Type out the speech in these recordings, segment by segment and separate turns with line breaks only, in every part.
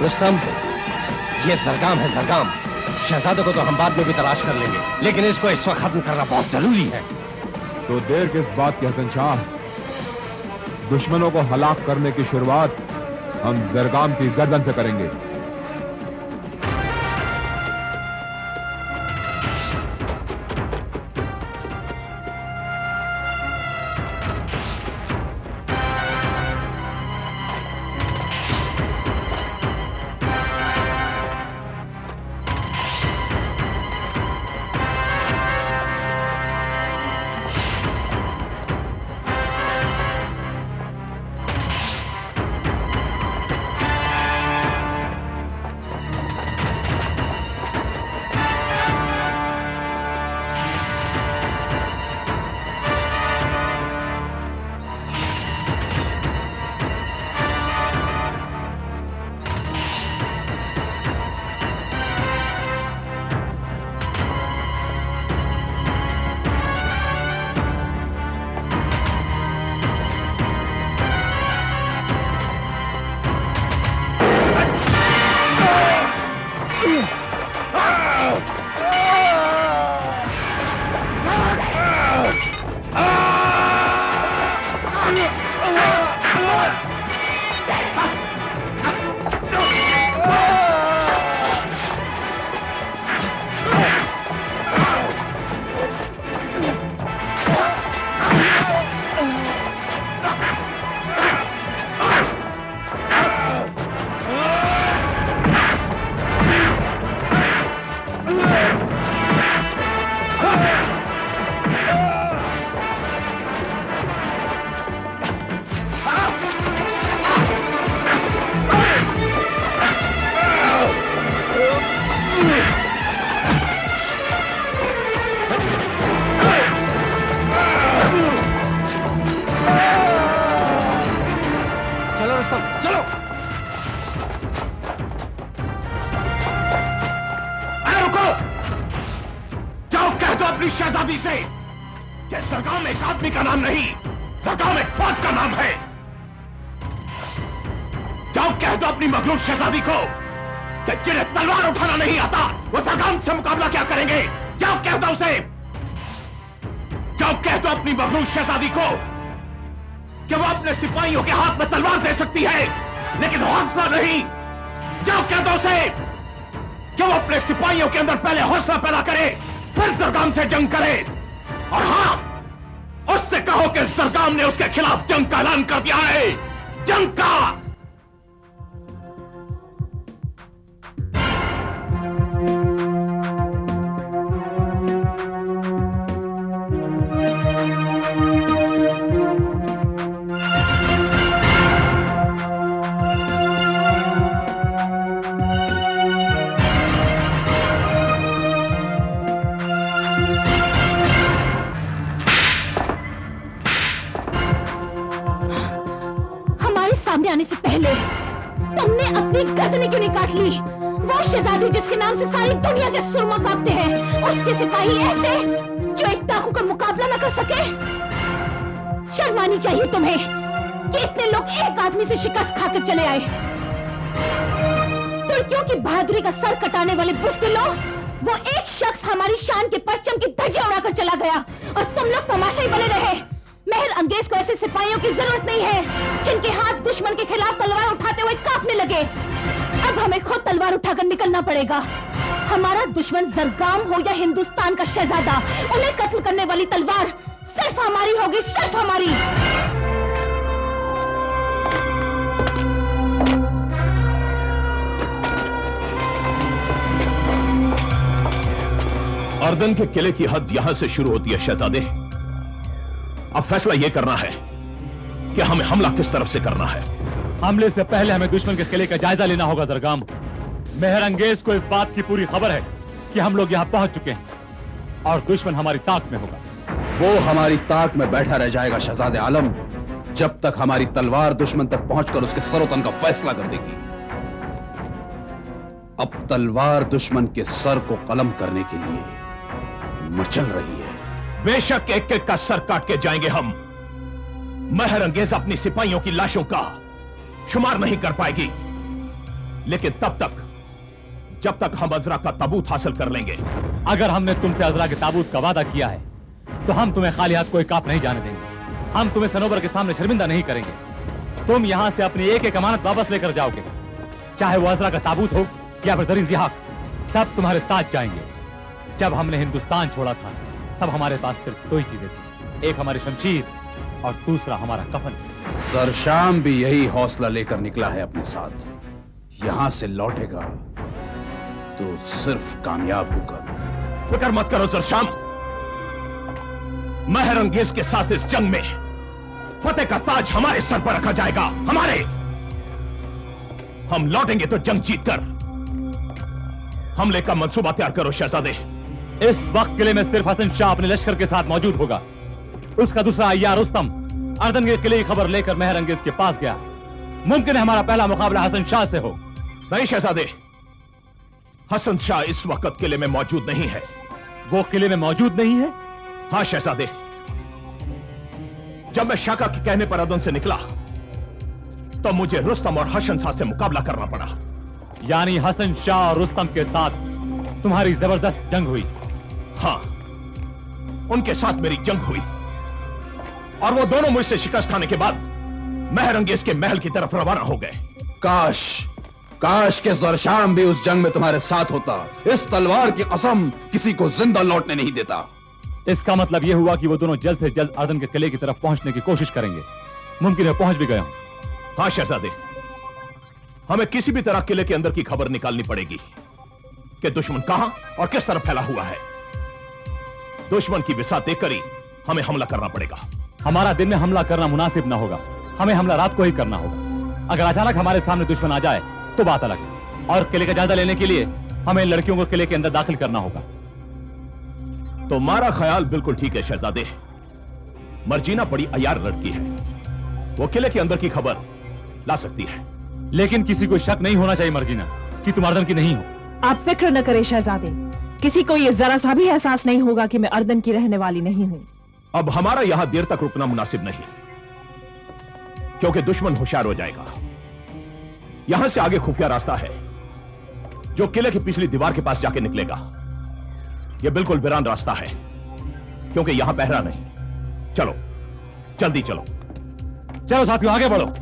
रुस्तम, ये जरगाम है, जरगाम। शहजादे को तो हम बाद में भी तलाश कर लेंगे, लेकिन इसको इस वक्त खत्म करना बहुत जरूरी है।
तो देर किस बात की हसन शाह? दुश्मनों को हलाक करने की शुरुआत हम जरगाम की गर्दन से करेंगे।
शहजादी से कि जरगाम एक आदमी का नाम नहीं, जरगाम एक फौज का नाम है। जाओ कह दो अपनी मखलूक शहजादी को कि जिन्हें तलवार उठाना नहीं आता वो जरगाम से मुकाबला क्या करेंगे। जाओ कह दो उसे, जाओ कह दो अपनी मखलूक शहजादी को कि वो अपने सिपाहियों के हाथ में तलवार दे सकती है लेकिन हौसला नहीं। जाओ कह दो उसे कि वो अपने सिपाहियों के अंदर पहले हौसला पैदा करे फिर जरगाम से जंग करे। और हां, उससे कहो कि जरगाम ने उसके खिलाफ जंग का ऐलान कर दिया है, जंग का।
आने से पहले तुमने अपनी गर्दनें क्यों नहीं काट ली? वो शहजादी जिसके नाम से सारी दुनिया के सुरमा कांपते हैं, उसके सिपाही ऐसे जो एक डाकू का मुकाबला न कर सके। शर्म आनी चाहिए तुम्हें कि इतने लोग एक आदमी से शिकस्त खाकर चले आए। तुर्कियों की बहादुरी का सर कटाने वाले बुज़दिलों, वो एक शख्स हमारी शान के परचम की धज्जियां उड़ाकर चला गया और तुम लोग तमाशाई बने रहे। मेहर अंगेज को ऐसे सिपाहियों की जरूरत नहीं है जिनके हाथ दुश्मन के खिलाफ तलवार उठाते हुए कांपने लगे। अब हमें खुद तलवार उठाकर निकलना पड़ेगा। हमारा दुश्मन जरगाम हो या हिंदुस्तान का शहजादा, उन्हें कत्ल करने वाली तलवार सिर्फ हमारी होगी, सिर्फ हमारी।
अर्दन के किले की हद यहां से शुरू होती है शहजादे। अब फैसला यह करना है कि हमें हमला किस तरफ से करना है।
हमले से पहले हमें दुश्मन के किले का जायजा लेना होगा जरगाम। मेहर अंगेज को इस बात की पूरी खबर है कि हम लोग यहां पहुंच चुके हैं और दुश्मन हमारी ताक में होगा।
वो हमारी ताक में बैठा रह जाएगा शहजादे आलम, जब तक हमारी तलवार दुश्मन तक पहुंचकर उसके सरोतन का फैसला कर देगी। अब तलवार दुश्मन के सर को कलम करने के लिए मचल रही है।
बेशक एक एक का सर काट के जाएंगे हम। मेहर अंगेज अपनी सिपाहियों की लाशों का शुमार नहीं कर पाएगी। लेकिन तब तक, जब तक हम अजरा का ताबूत हासिल कर लेंगे।
अगर हमने तुमसे अजरा के ताबूत का वादा किया है तो हम तुम्हें खाली हाथ कोई काप नहीं जाने देंगे। हम तुम्हें सनोबर के सामने शर्मिंदा नहीं करेंगे। तुम यहां से अपनी एक एक अमानत वापस लेकर जाओगे, चाहे वो अजरा का ताबूत हो या फिर जरीन जिहाक, सब तुम्हारे साथ जाएंगे। जब हमने हिंदुस्तान छोड़ा था तब हमारे पास सिर्फ दो ही चीजें थी, एक हमारी शमशीर और दूसरा हमारा कफन।
सरशाम भी यही हौसला लेकर निकला है अपने साथ। यहां से लौटेगा तो सिर्फ कामयाब होकर।
फिक्र मत करो सरशाम, महर अंगेज के साथ इस जंग में फतेह का ताज हमारे सर पर रखा जाएगा, हमारे। हम लौटेंगे तो जंग जीतकर। हमले का मंसूबा तैयार करो शहजादे।
इस वक्त किले में सिर्फ हसन शाह अपने लश्कर के साथ मौजूद होगा। उसका दूसरा अय्यार रुस्तम अर्दन के किले की खबर लेकर महर अंगेज के पास गया। मुमकिन है हमारा पहला मुकाबला हसन शाह से हो।
नहीं शहजादे, हसन शाह इस वक्त किले में मौजूद नहीं है।
वो किले में मौजूद नहीं है?
हां शहजादे, जब मैं शाका के कहने पर अदन से निकला तो मुझे रुस्तम और हसन शाह से मुकाबला करना पड़ा।
यानी हसन शाह और रुस्तम के साथ तुम्हारी जबरदस्त जंग हुई?
हां, उनके साथ मेरी जंग हुई और वो दोनों मुझसे शिकस्त खाने के बाद महर अंगेज के महल की तरफ रवाना हो गए।
काश काश के ज़रशाम भी उस जंग में तुम्हारे साथ होता। इस तलवार की कसम किसी को जिंदा लौटने नहीं देता।
इसका मतलब यह हुआ कि वो दोनों जल्द से जल्द अर्दन के किले की तरफ पहुंचने की कोशिश करेंगे। मुमकिन है पहुंच भी गए हों।
हां शहजादे, हमें किसी भी तरह किले के अंदर की खबर निकालनी पड़ेगी कि दुश्मन कहां और किस तरफ फैला हुआ है। दुश्मन की बिसात देखकर ही हमें हमला करना पड़ेगा।
हमारा दिन में हमला करना मुनासिब ना होगा, हमें हमला रात को ही करना होगा। अगर अचानक हमारे सामने दुश्मन आ जाए तो बात अलग है। और किले का जायजा लेने के लिए हमें इन लड़कियों को किले के अंदर दाखिल करना होगा।
तुम्हारा ख्याल बिल्कुल ठीक है शहजादे। मर्जीना बड़ी अयार लड़की है, वो किले के अंदर की खबर ला सकती है।
लेकिन किसी को शक नहीं होना चाहिए मर्जीना कि तुम अर्दन की नहीं हो।
आप फिक्र न करें शहजादे, किसी को ये जरा सा भी एहसास नहीं होगा कि मैं अर्दन की रहने वाली नहीं हूं।
अब हमारा यहां देर तक रुकना मुनासिब नहीं, क्योंकि दुश्मन होशियार हो जाएगा। यहां से आगे खुफिया रास्ता है जो किले की पिछली दीवार के पास जाके निकलेगा। यह बिल्कुल वीरान रास्ता है, क्योंकि यहां पहरा नहीं। चलो जल्दी चलो।
चलो साथियों आगे बढ़ो।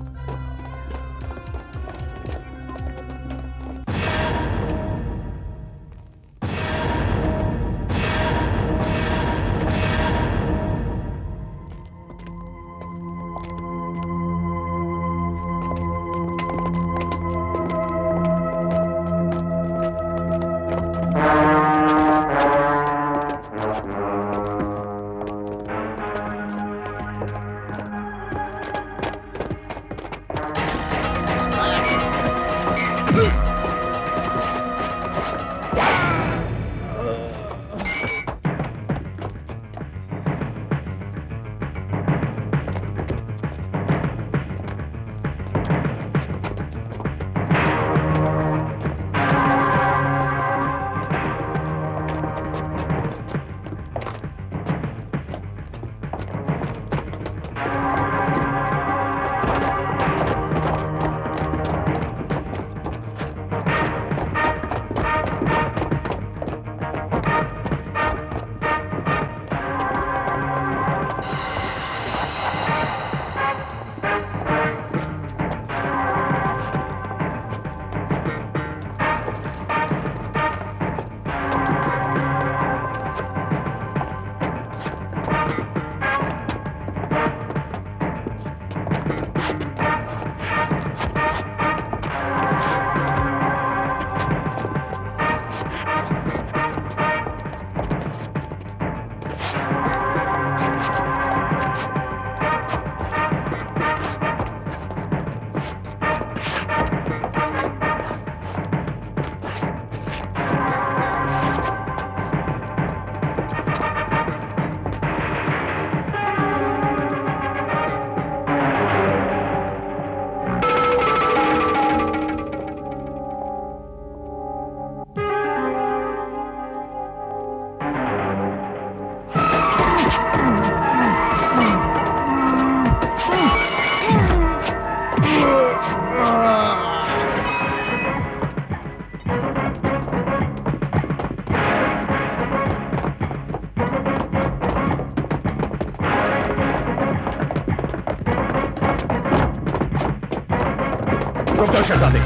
रुक जाओ शहजादे।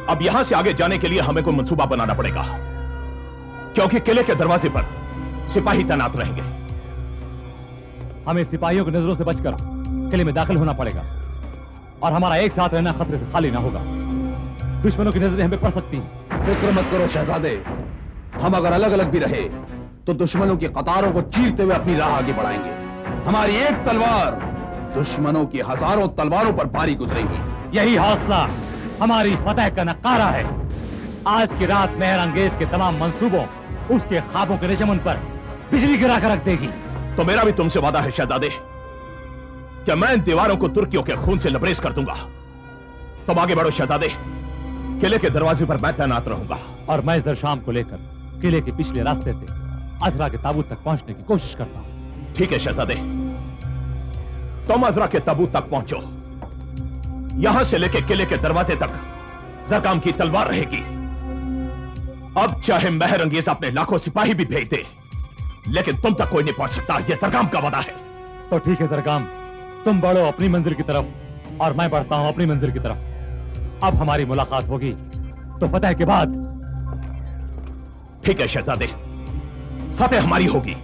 अब यहां से आगे जाने के लिए हमें कोई मंसूबा बनाना पड़ेगा, क्योंकि किले के दरवाजे पर सिपाही तैनात रहेंगे।
हमें सिपाहियों की नजरों से बचकर किले में दाखिल होना पड़ेगा और हमारा एक साथ रहना खतरे से खाली ना होगा। दुश्मनों की नजरें हमें पड़ सकती हैं।
फिक्र मत करो शहजादे, हम अगर अलग अलग भी रहे तो दुश्मनों की कतारों को चीरते हुए अपनी राह आगे बढ़ाएंगे। हमारी एक तलवार दुश्मनों की हजारों तलवारों पर भारी गुजरेगी।
यही हौसला हमारी फतह का नकारा है। आज की रात मेहर अंगेज के तमाम मंसूबों, उसके ख्वाबों के निशमन पर बिजली गिरा कर रख देगी।
तो मेरा भी तुमसे वादा है शहजादे कि मैं इन दीवारों को तुर्कियों के खून से लबरेज कर दूंगा। तुम आगे बढ़ो शहजादे, किले के दरवाजे पर मैं तैनात रहूंगा।
और मैं जर शाम को लेकर किले के पिछले रास्ते से अजरा के ताबूत तक पहुंचने की कोशिश करता हूं।
ठीक है शहजादे, तुम अजरा के ताबूत तक पहुंचो। यहां से लेकर किले के दरवाजे तक जरगाम की तलवार रहेगी। अब चाहे मेहर अंगेज अपने लाखों सिपाही भी भेज दे, लेकिन तुम तक कोई नहीं पहुंच सकता। यह जरगाम का वादा है।
तो ठीक है जरगाम, तुम बढ़ो अपनी मंजिल की तरफ और मैं बढ़ता हूं अपनी मंजिल की तरफ। अब हमारी मुलाकात होगी तो फतह के बाद।
ठीक है शहजादे, फतेह हमारी होगी,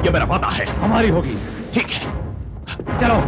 यह मेरा वादा है।
हमारी होगी।
ठीक है,
चलो।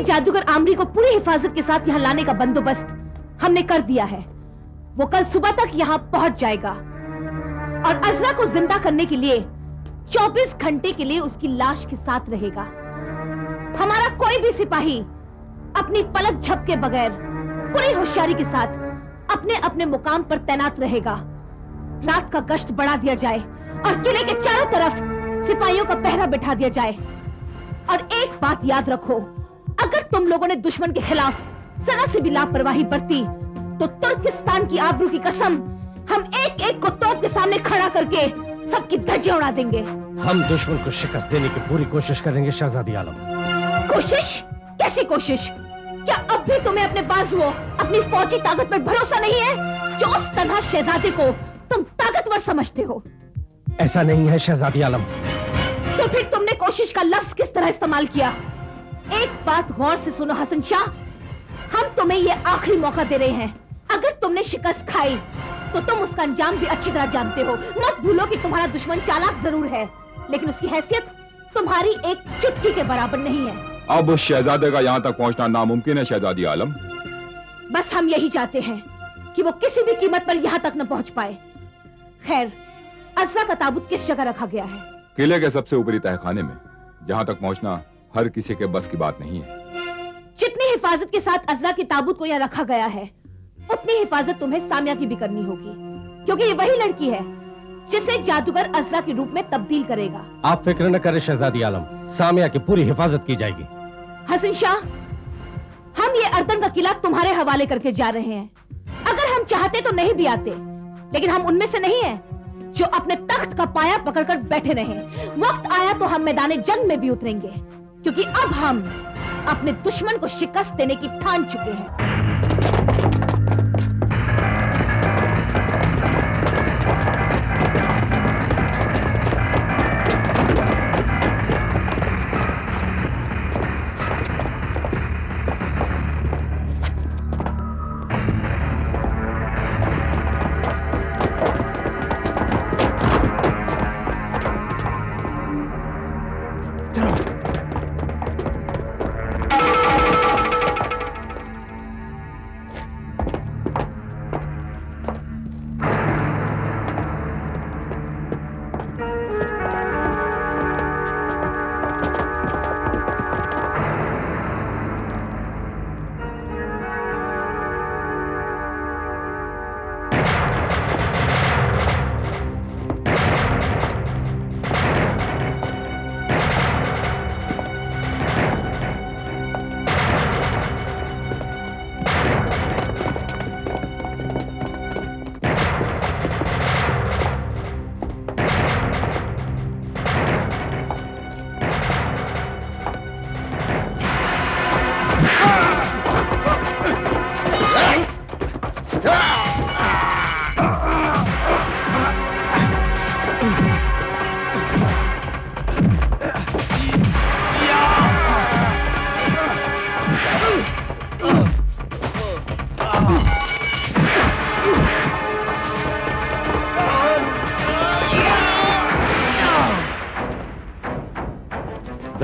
जादूगर आमरी को पूरी हिफाजत के साथ यहाँ लाने का बंदोबस्त हमने कर दिया है। वो कल सुबह तक यहाँ पहुंच जाएगा और अजरा को जिंदा करने के लिए 24 घंटे के लिए उसकी लाश के साथ रहेगा। हमारा कोई भी सिपाही अपनी पलक झपके बगैर पूरी होशियारी के साथ अपने अपने मुकाम पर तैनात रहेगा। रात का गश्त बढ़ा दिया जाए और किले के चारों तरफ सिपाहियों का पहरा बिठा दिया जाए। और एक बात याद रखो, अगर तुम लोगों ने दुश्मन के खिलाफ जरा से भी लापरवाही बरती तो तुर्किस्तान की आबरू की कसम हम एक एक को तोप के सामने खड़ा करके सबकी धज्जियां उड़ा देंगे।
हम दुश्मन को शिकस्त देने की पूरी कोशिश करेंगे शहजादी आलम।
कोशिश? कैसी कोशिश? क्या अब भी तुम्हें अपने बाजुओं, अपनी फौजी ताकत पर भरोसा नहीं है जो उस तन्हा शहजादे को तुम ताकतवर समझते हो?
ऐसा नहीं है शहजादी आलम।
तो फिर तुमने कोशिश का लफ्ज किस तरह इस्तेमाल किया? एक बात गौर से सुनो हसन शाह, हम तुम्हें ये आखिरी मौका दे रहे हैं। अगर तुमने शिकस्त खाई तो तुम उसका अंजाम भी अच्छी तरह जानते हो। मत भूलो कि तुम्हारा दुश्मन चालाक जरूर है, लेकिन उसकी हैसियत तुम्हारी एक चुटकी के बराबर नहीं है।
अब उस शहजादे का यहाँ तक पहुँचना नामुमकिन है शहजादी आलम।
बस हम यही चाहते हैं कि वो किसी भी कीमत पर यहाँ तक न पहुँच पाए। खैर, अजरा का ताबूत किस जगह रखा गया है?
किले के सबसे ऊपरी तहखाने में। जहाँ तक पहुँचना हर किसी के बस की बात नहीं है।
जितनी हिफाजत के साथ अजरा के ताबूत को यहाँ रखा गया है, उतनी हिफाजत तुम्हें सामिया की भी करनी होगी, क्योंकि ये वही लड़की है जिसे जादूगर अजरा के रूप में तब्दील करेगा।
आप फिक्र न करें शहजादी आलम, सामिया की पूरी हिफाजत की जाएगी।
हसन शाह, हम ये अर्दन का किला तुम्हारे हवाले करके जा रहे हैं। अगर हम चाहते तो नहीं भी आते, लेकिन हम उनमें से नहीं हैं जो अपने तख्त का पाया पकड़कर बैठे रहे। वक्त आया तो हम मैदान जंग में भी उतरेंगे, क्योंकि अब हम अपने दुश्मन को शिकस्त देने की ठान चुके हैं।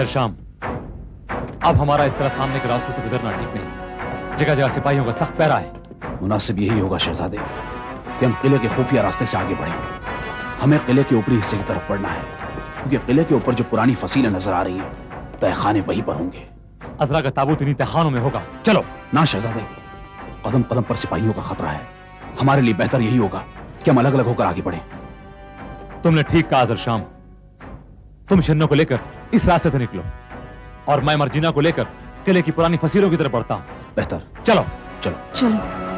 शाम, अब हमारा इस तरह सामने के रास्तों से गुजरना ठीक नहीं। जगह जगह सिपाहियों का सख्त पहरा है।
मुनासिब यही होगा शहजादे कि हम किले के खुफिया रास्ते से आगे बढ़ें। हमें किले के ऊपरी हिस्से की तरफ बढ़ना है, क्योंकि किले के ऊपर जो पुरानी फसीलें नजर आ रही हैं, तहखाने वहीं पर होंगे।
अजरा का ताबूत इन्हीं तहखानों में होगा। चलो।
ना शहजादे, कदम कदम पर सिपाहियों का खतरा है। हमारे लिए बेहतर यही होगा कि हम अलग अलग होकर आगे बढ़ें।
तुमने ठीक कहा अजर शाम। तुम शन्नो को लेकर इस रास्ते से निकलो और मैं मर्जीना को लेकर किले की पुरानी फसीलों की तरफ बढ़ता हूं।
बेहतर।
चलो
चलो
चलो।